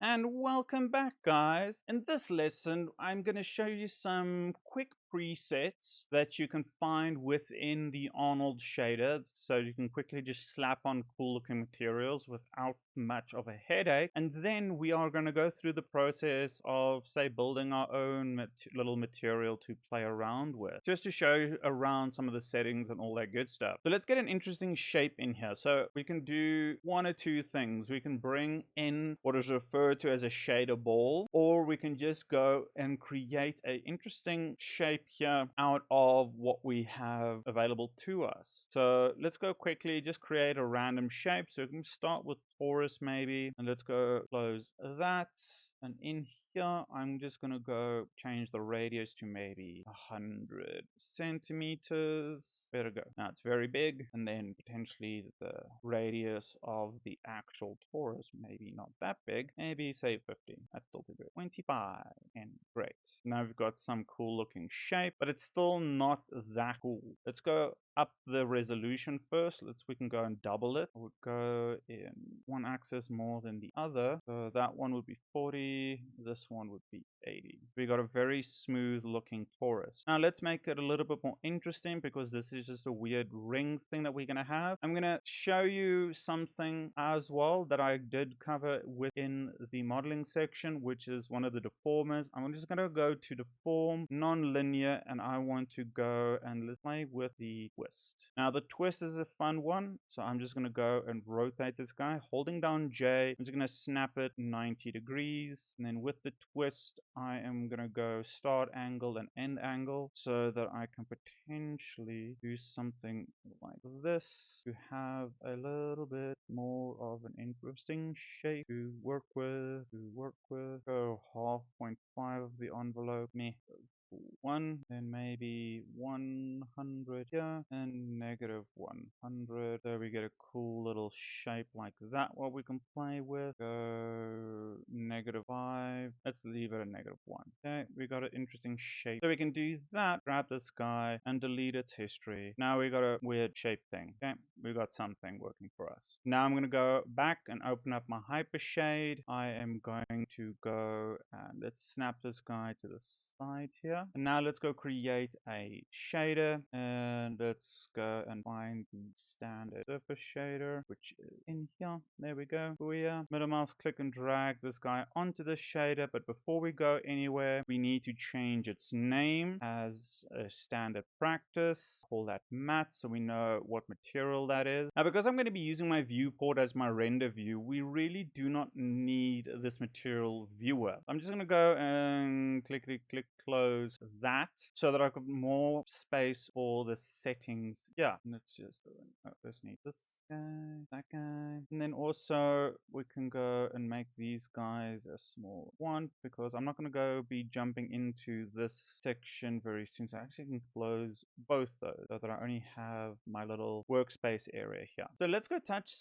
And welcome back, guys. In this lesson, I'm going to show you some quick presets that you can find within the Arnold shader, so you can quickly just slap on cool looking materials without much of a headache. And then we are going to go through the process of, say, building our own little material to play around with, just to show you around some of the settings and all that good stuff. So let's get an interesting shape in here. So we can do one or two things. We can bring in what is referred to as a shader ball, or we can just go and create an interesting shape here out of what we have available to us. So let's go quickly, just create a random shape. So we can start with Taurus maybe, and let's go close that. And in here, I'm just going to go change the radius to maybe 100 centimeters. There we go. Now it's very big. And then potentially the radius of the actual torus, maybe not that big. Maybe say 50. That's still too big. 25. And great. Now we've got some cool looking shape, but it's still not that cool. Let's go up the resolution first. We can go and double it. We'll go in one axis more than the other. So that one would be 40. This one would be 80. We got a very smooth looking torus. Now let's make it a little bit more interesting, because this is just a weird ring thing that we're going to have. I'm going to show you something as well that I did cover within the modeling section, which is one of the deformers. I'm just going to go to deform, non-linear, and I want to go and let's play with the twist. Now the twist is a fun one, so I'm just going to go and rotate this guy holding down J. I'm just going to snap it 90 degrees, and then with the twist I am going to go start angle and end angle, so that I can potentially do something like this to have a little bit more of an interesting shape to work with. Go 0.5 of the envelope, me 1, then maybe 100 here, and negative 100. So we get a cool little shape like that, what we can play with. Go negative 5. Let's leave it at negative 1. Okay, we got an interesting shape. So we can do that, grab this guy, and delete its history. Now we got a weird shape thing. Okay, we got something working for us. Now I'm going to go back and open up my hypershade. I am going to go and let's snap this guy to the side here. And now let's go create a shader, and let's go and find the standard surface shader, which is in here. There we go. Middle mouse click and drag this guy onto the shader. But before we go anywhere, we need to change its name as a standard practice. Call that matte, so we know what material that is. Now, because I'm going to be using my viewport as my render view, we really do not need this material viewer. I'm just going to go and click close that, so that I've got more space for the settings. Yeah, let's just first need this guy, that guy, and then also we can go and make these guys a small one, because I'm not going to go be jumping into this section very soon. So I actually can close both those, so that I only have my little workspace area here. So let's go touch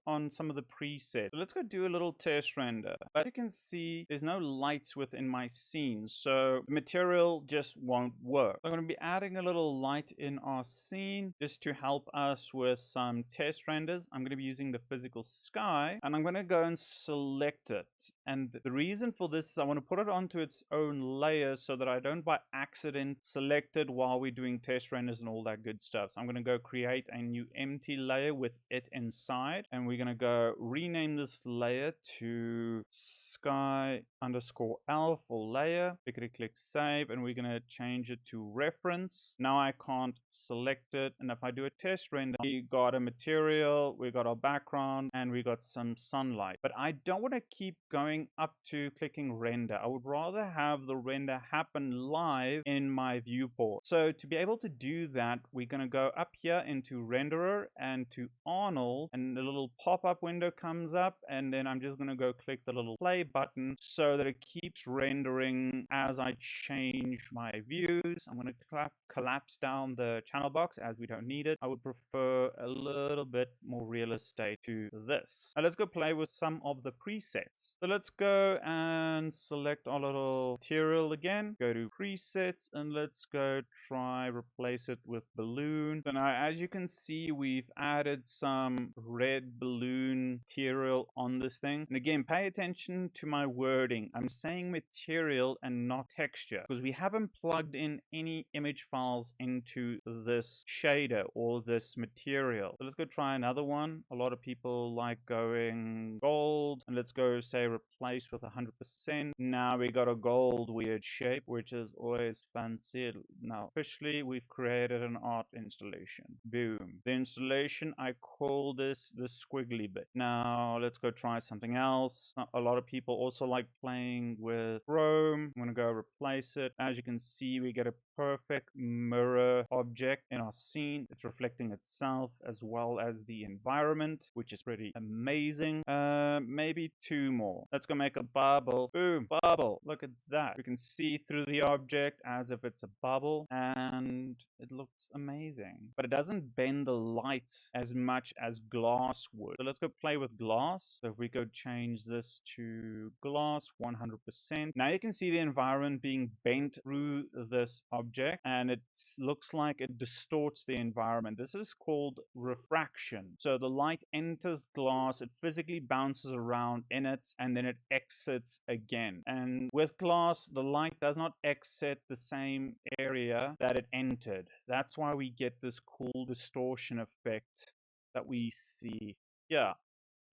on some of the presets. So let's go do a little test render. But you can see there's no lights within my scene, so the material just won't work. I'm going to be adding a little light in our scene just to help us with some test renders. I'm going to be using the physical sky, and I'm going to go and select it. And the reason for this is I want to put it onto its own layer, so that I don't by accident select it while we're doing test renders and all that good stuff. So I'm going to go create a new empty layer with it inside, and we're going to go rename this layer to sky underscore L for layer. Click save, and we're going to change it to reference. Now I can't select it, and if I do a test render, we got a material, we got our background, and we got some sunlight. But I don't want to keep going up to clicking render. I would rather have the render happen live in my viewport. So to be able to do that, we're going to go up here into renderer and to Arnold, and the little pop-up window comes up, and then I'm just going to go click the little play button, so that it keeps rendering as I change my views. I'm going to collapse down the channel box, as we don't need it. I would prefer a little bit more real estate to this. Now let's go play with some of the presets. So let's let's go and select our little material again. Go to presets and let's go try replace it with balloon. So now as you can see, we've added some red balloon material on this thing. And again, pay attention to my wording. I'm saying material and not texture because we haven't plugged in any image files into this shader or this material. So let's go try another one. A lot of people like going gold, and let's go say replace with 100%. Now we got a gold weird shape, which is always fancy. Now officially we've created an art installation. Boom. The installation, I call this the squiggly bit. Now let's go try something else. A lot of people also like playing with chrome. I'm gonna go replace it. As you can see, we get a perfect mirror object in our scene. It's reflecting itself as well as the environment, which is pretty amazing. Maybe two more. Let's go make a bubble. Boom, bubble. Look at that. We can see through the object as if it's a bubble, and it looks amazing. But it doesn't bend the light as much as glass would. So let's go play with glass. So if we go change this to glass 100%, now you can see the environment being bent through this object, and it looks like it distorts the environment. This is called refraction. So the light enters glass, it physically bounces around in it, and then it exits again. And with glass, the light does not exit the same area that it entered. That's why we get this cool distortion effect that we see. Yeah,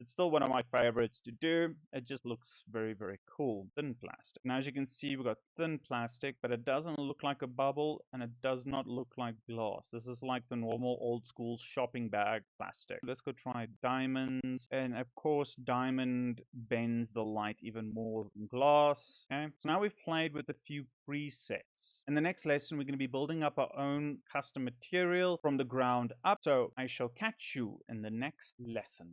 it's still one of my favorites to do. It just looks very, very cool. Thin plastic. Now, as you can see, we've got thin plastic, but it doesn't look like a bubble and it does not look like glass. This is like the normal old school shopping bag plastic. Let's go try diamonds. And of course, diamond bends the light even more than glass. Okay, so now we've played with a few presets. In the next lesson, we're going to be building up our own custom material from the ground up. So I shall catch you in the next lesson.